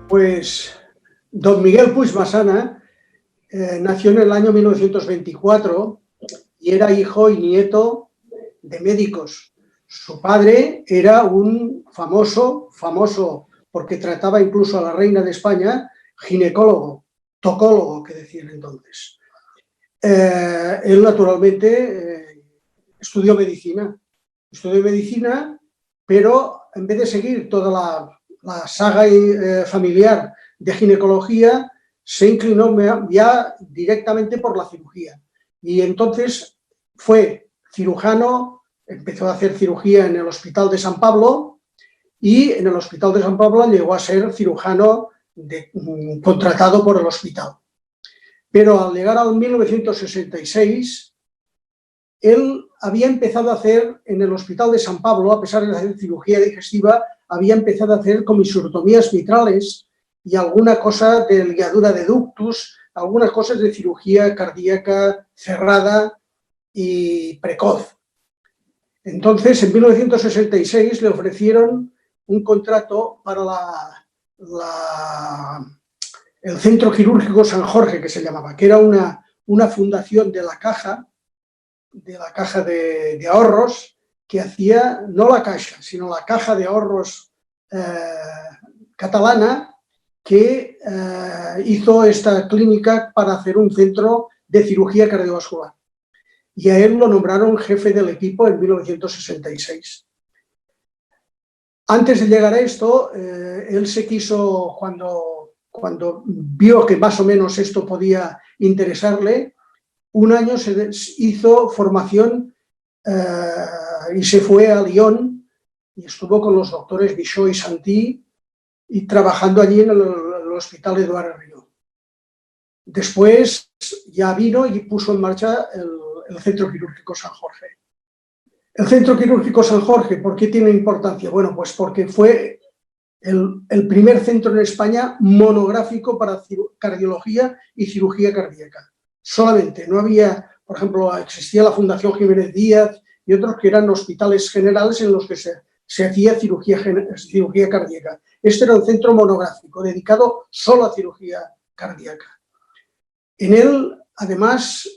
Pues don Miguel Puig Massana nació en el año 1924 y era hijo y nieto de médicos. Su padre era un famoso porque trataba incluso a la reina de España, ginecólogo, tocólogo, que decían entonces. Él naturalmente estudió medicina, pero en vez de seguir toda la saga familiar de ginecología, se inclinó ya directamente por la cirugía. Y entonces fue cirujano, empezó a hacer cirugía en el Hospital de San Pablo y en el Hospital de San Pablo llegó a ser cirujano contratado por el hospital. Pero al llegar al 1966, él había empezado a hacer en el Hospital de San Pablo, a pesar de hacer cirugía digestiva, había empezado a hacer comisurtomías mitrales y alguna cosa de ligadura de ductus, algunas cosas de cirugía cardíaca cerrada y precoz. Entonces, en 1966 le ofrecieron un contrato para el Centro Quirúrgico San Jorge, que se llamaba, que era una fundación de la Caja de Ahorros, que hacía, no la Caixa, sino la Caja de Ahorros catalana, que hizo esta clínica para hacer un centro de cirugía cardiovascular. Y a él lo nombraron jefe del equipo en 1966. Antes de llegar a esto, él se quiso, cuando vio que más o menos esto podía interesarle, un año se hizo formación y se fue a Lyon y estuvo con los doctores Bichot y Santi y trabajando allí en el Hospital Eduard Herriot. Después ya vino y puso en marcha el Centro Quirúrgico San Jorge. El Centro Quirúrgico San Jorge, ¿por qué tiene importancia? Bueno, pues porque fue el primer centro en España monográfico para cardiología y cirugía cardíaca. Solamente, no había, por ejemplo, existía la Fundación Jiménez Díaz y otros que eran hospitales generales en los que se hacía cirugía cardíaca. Este era un centro monográfico, dedicado solo a cirugía cardíaca. En él, además,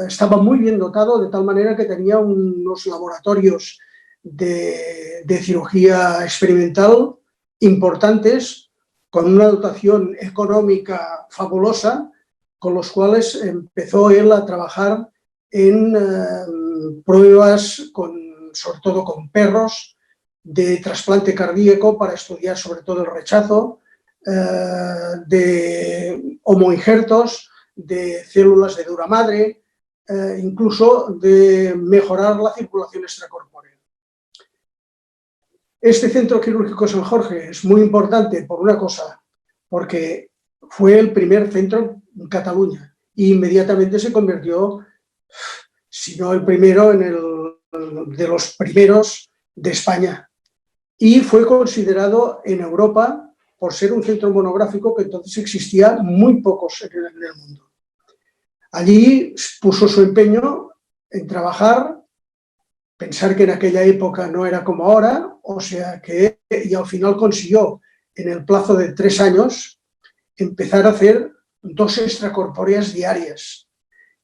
estaba muy bien dotado, de tal manera que tenía unos laboratorios de cirugía experimental importantes, con una dotación económica fabulosa, con los cuales empezó él a trabajar en pruebas, sobre todo con perros, de trasplante cardíaco para estudiar sobre todo el rechazo, de homoinjertos, de células de dura madre, incluso de mejorar la circulación extracorpórea. Este Centro Quirúrgico San Jorge es muy importante por una cosa, porque fue el primer centro en Cataluña e inmediatamente se convirtió, si no el primero, de los primeros de España. Y fue considerado en Europa, por ser un centro monográfico, que entonces existía muy pocos en el mundo. Allí puso su empeño en trabajar, pensar que en aquella época no era como ahora, o sea que, y al final consiguió, en el plazo de 3 años, empezar a hacer 2 extracorpóreas diarias,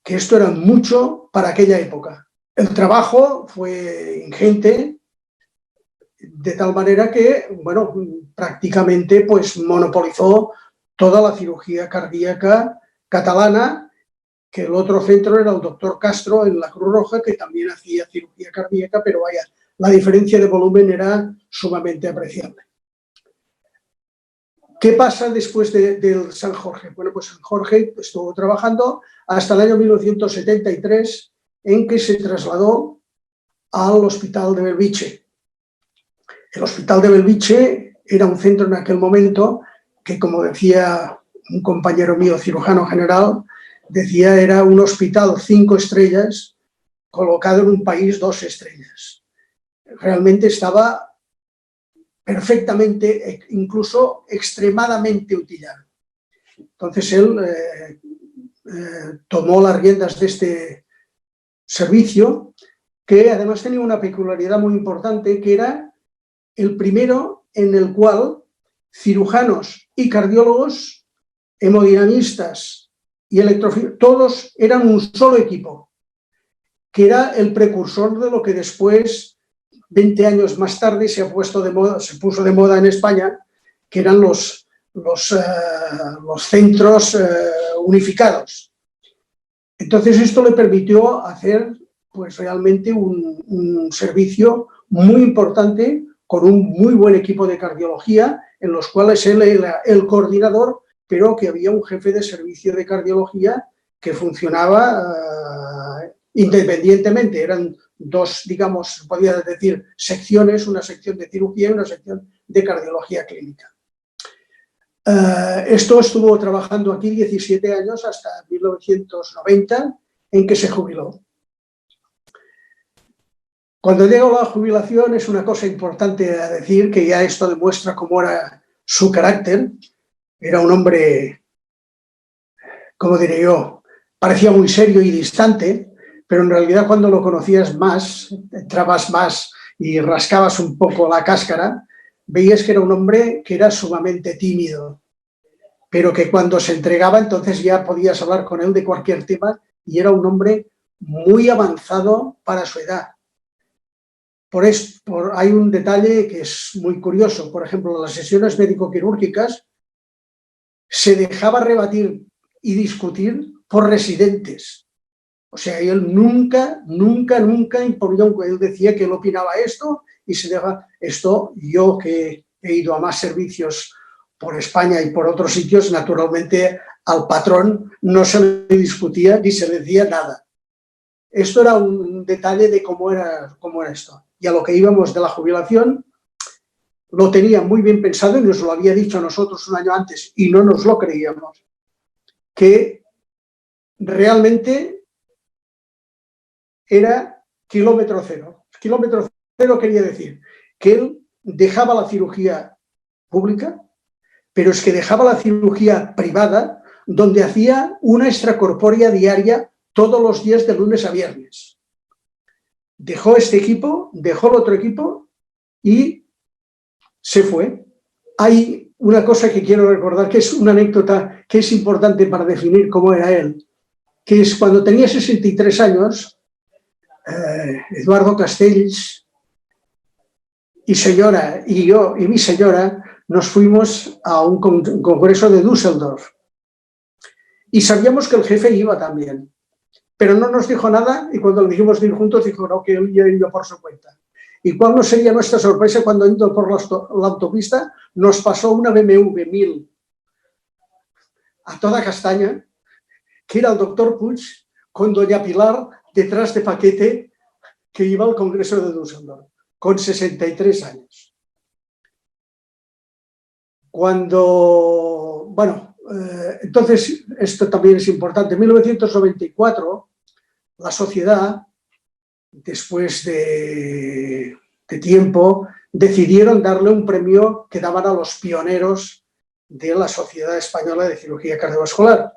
que esto era mucho para aquella época. El trabajo fue ingente, de tal manera que, bueno, prácticamente pues monopolizó toda la cirugía cardíaca catalana, que el otro centro era el doctor Castro en la Cruz Roja, que también hacía cirugía cardíaca, pero vaya, la diferencia de volumen era sumamente apreciable. ¿Qué pasa después del San Jorge? Bueno, pues San Jorge estuvo trabajando hasta el año 1973, en que se trasladó al Hospital de Belviche. El Hospital de Belviche era un centro en aquel momento que, como decía un compañero mío, cirujano general, decía era un hospital 5 estrellas colocado en un país 2 estrellas. Realmente estaba perfectamente, incluso extremadamente utilizado. Entonces él tomó las riendas de este servicio, que además tenía una peculiaridad muy importante, que era el primero en el cual cirujanos y cardiólogos, hemodinamistas y electrofisiólogos, todos eran un solo equipo, que era el precursor de lo que después, 20 años más tarde, se puso de moda en España, que eran los centros unificados. Entonces esto le permitió hacer pues realmente un servicio muy importante con un muy buen equipo de cardiología, en los cuales él era el coordinador, pero que había un jefe de servicio de cardiología que funcionaba independientemente. Eran dos, digamos, podría decir, secciones, una sección de cirugía y una sección de cardiología clínica. Esto estuvo trabajando aquí 17 años hasta 1990, en que se jubiló. Cuando llegó la jubilación, es una cosa importante a decir, que ya esto demuestra cómo era su carácter. Era un hombre, como diré yo, parecía muy serio y distante, pero en realidad cuando lo conocías más, entrabas más y rascabas un poco la cáscara, veías que era un hombre que era sumamente tímido, pero que cuando se entregaba entonces ya podías hablar con él de cualquier tema, y era un hombre muy avanzado para su edad. Hay un detalle que es muy curioso. Por ejemplo, en las sesiones médico-quirúrgicas se dejaba rebatir y discutir por residentes. O sea, él nunca imponía él decía que él opinaba esto y se deja esto. Yo, que he ido a más servicios por España y por otros sitios, naturalmente al patrón no se le discutía ni se le decía nada. Esto era un detalle de cómo era esto. Y a lo que íbamos de la jubilación, lo tenía muy bien pensado y nos lo había dicho a nosotros un año antes y no nos lo creíamos, que realmente era kilómetro cero. Kilómetro cero quería decir que él dejaba la cirugía pública, pero es que dejaba la cirugía privada, donde hacía una extracorpórea diaria todos los días de lunes a viernes. Dejó este equipo, dejó el otro equipo y se fue. Hay una cosa que quiero recordar, que es una anécdota que es importante para definir cómo era él, que es cuando tenía 63 años, Eduardo Castells y señora, y yo y mi señora, nos fuimos a un congreso de Düsseldorf y sabíamos que el jefe iba también, pero no nos dijo nada, y cuando le dijimos de ir juntos dijo no, que él iba por su cuenta. ¿Y cuál no sería nuestra sorpresa cuando yendo por la autopista nos pasó una BMW 1000 a toda castaña, que era el doctor Puig con doña Pilar detrás de paquete, que iba al congreso de Düsseldorf, con 63 años. Entonces, esto también es importante. En 1994, la sociedad, después de tiempo, decidieron darle un premio que daban a los pioneros de la Sociedad Española de Cirugía Cardiovascular.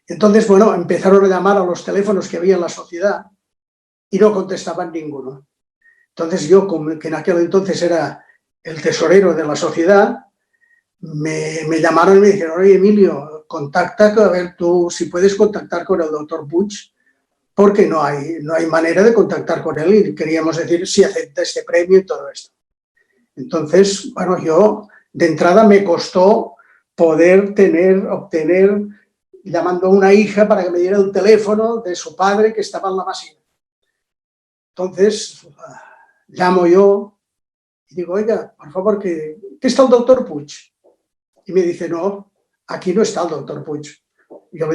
Entonces, empezaron a llamar a los teléfonos que había en la sociedad y no contestaban ninguno. Entonces yo, que en aquel entonces era el tesorero de la sociedad, me llamaron y me dijeron: oye, Emilio, contacta, a ver tú si puedes contactar con el doctor Puig, porque no hay manera de contactar con él y queríamos decir si acepta este premio y todo esto. Entonces, yo de entrada me costó poder obtener, llamando a una hija para que me diera el teléfono de su padre que estaba en la Masía. Entonces, llamo yo y digo: oiga, por favor, ¿qué está el doctor Puig? Y me dice: no, aquí no está el doctor Puig. Y yo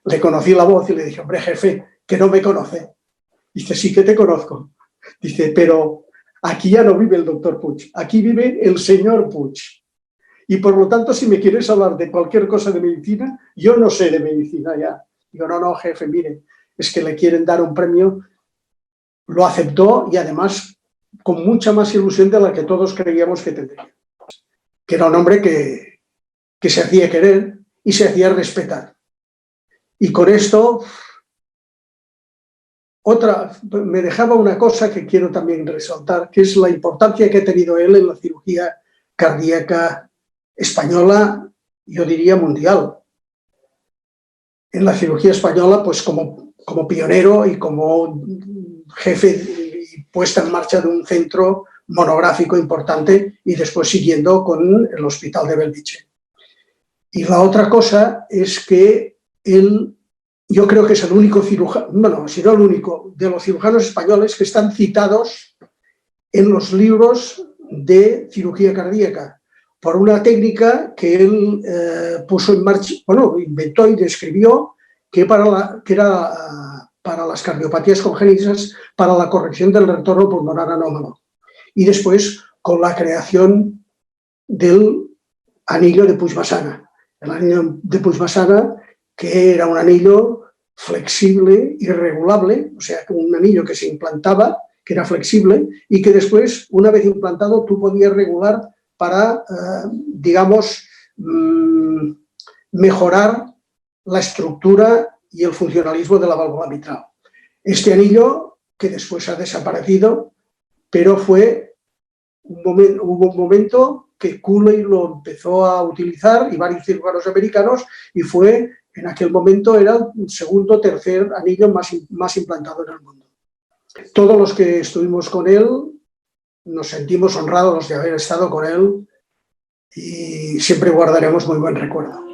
le conocí la voz y le dije: hombre, jefe, que no me conoce. Dice: sí que te conozco. Dice: pero aquí ya no vive el doctor Puig, aquí vive el señor Puig. Y por lo tanto, si me quieres hablar de cualquier cosa de medicina, yo no sé de medicina ya. Digo: no, jefe, mire, es que le quieren dar un premio. Lo aceptó y además con mucha más ilusión de la que todos creíamos que tendría. Que era un hombre que se hacía querer y se hacía respetar. Y con esto, me dejaba una cosa que quiero también resaltar, que es la importancia que ha tenido él en la cirugía cardíaca española, yo diría mundial. En la cirugía española, pues como pionero y como jefe y puesta en marcha de un centro monográfico importante y después siguiendo con el Hospital de Bellvitge. Y la otra cosa es que él, yo creo que es el único cirujano, bueno, si no el único, de los cirujanos españoles que están citados en los libros de cirugía cardíaca, por una técnica que él puso en marcha, bueno, inventó y describió, que era para las cardiopatías congénitas, para la corrección del retorno pulmonar anómalo. Y después con la creación del anillo de Puigmaçana. El anillo de Puigmaçana, que era un anillo flexible y regulable, o sea, un anillo que se implantaba, que era flexible y que después, una vez implantado, tú podías regular para, digamos, mejorar la estructura y el funcionalismo de la válvula mitral. Este anillo, que después ha desaparecido, pero hubo un momento que Cooley lo empezó a utilizar y varios cirujanos americanos, y en aquel momento era el segundo o tercer anillo más implantado en el mundo. Todos los que estuvimos con él nos sentimos honrados de haber estado con él y siempre guardaremos muy buen recuerdo.